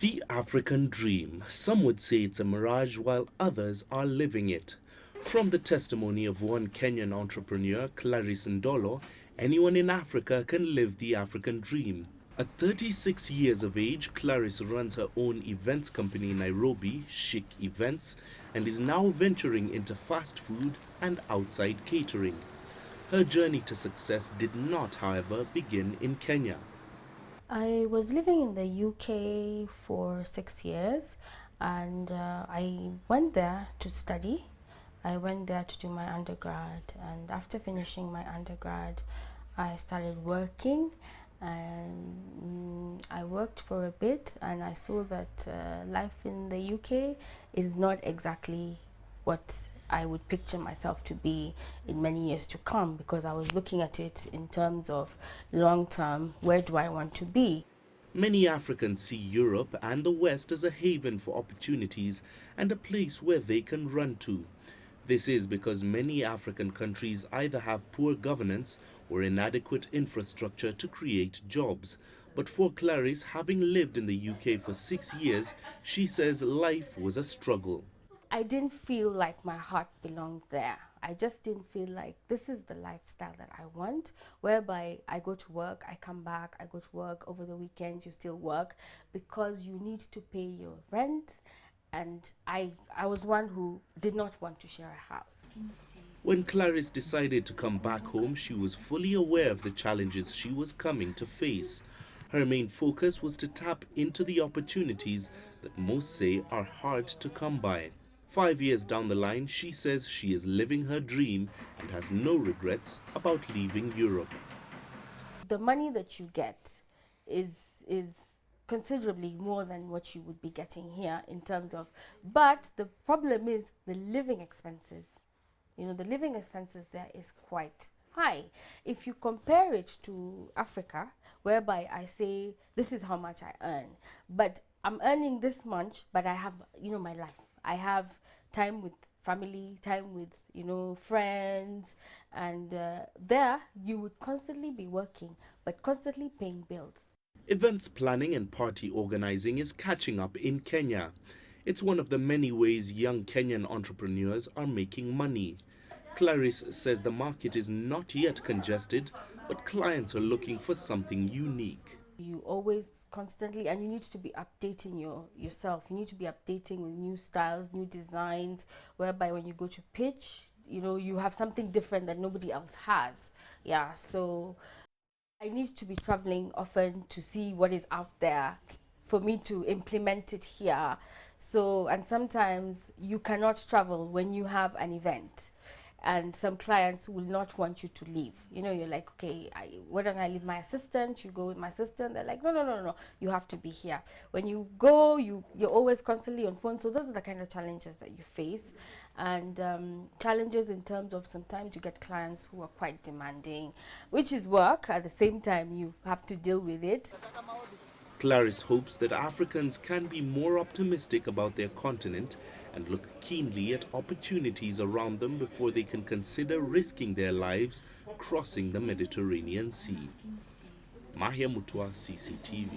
The African dream. Some would say it's a mirage while others are living it. From the testimony of one Kenyan entrepreneur, Clarice Ndolo, anyone in Africa can live the African dream. At 36 years of age, Clarice runs her own events company in Nairobi, Chic Events, and is now venturing into fast food and outside catering. Her journey to success did not, however, begin in Kenya. I was living in the UK for 6 years, and I went there to study. I went there to do my undergrad, and after finishing my undergrad, I started working, and I worked for a bit, and I saw that life in the UK is not exactly what I would picture myself to be in many years to come, because I was looking at it in terms of long term, where do I want to be? Many Africans see Europe and the West as a haven for opportunities and a place where they can run to. This is because many African countries either have poor governance or inadequate infrastructure to create jobs. But for Clarice, having lived in the UK for 6 years, she says life was a struggle. I didn't feel like my heart belonged there. I just didn't feel like this is the lifestyle that I want, whereby I go to work, I come back, I go to work, over the weekends you still work because you need to pay your rent. And I was one who did not want to share a house. When Clarice decided to come back home, she was fully aware of the challenges she was coming to face. Her main focus was to tap into the opportunities that most say are hard to come by. 5 years down the line, she says she is living her dream and has no regrets about leaving Europe. The money that you get is considerably more than what you would be getting here in terms of, but the problem is the living expenses. You know, the living expenses there is quite high. If you compare it to Africa, whereby I say this is how much I earn, but I'm earning this much, but I have, my life. I have time with family, time with, friends, and there you would constantly be working, but constantly paying bills. Events planning and party organizing is catching up in Kenya. It's one of the many ways young Kenyan entrepreneurs are making money. Clarice says the market is not yet congested, but clients are looking for something unique. You always constantly, and you need to be updating yourself. You need to be updating with new styles, new designs, whereby when you go to pitch, you have something different that nobody else has. Yeah, so I need to be traveling often to see what is out there for me to implement it here. So, and sometimes you cannot travel when you have an event, and some clients will not want you to leave. You're like, okay, why don't I leave my assistant? You go with my assistant. They're like, no, you have to be here. When you go, you're always constantly on phone. So those are the kind of challenges that you face, and challenges in terms of sometimes you get clients who are quite demanding, which is work. At the same time, you have to deal with it. Clarice hopes that Africans can be more optimistic about their continent and look keenly at opportunities around them before they can consider risking their lives crossing the Mediterranean Sea. Mahia Mutwa, CCTV.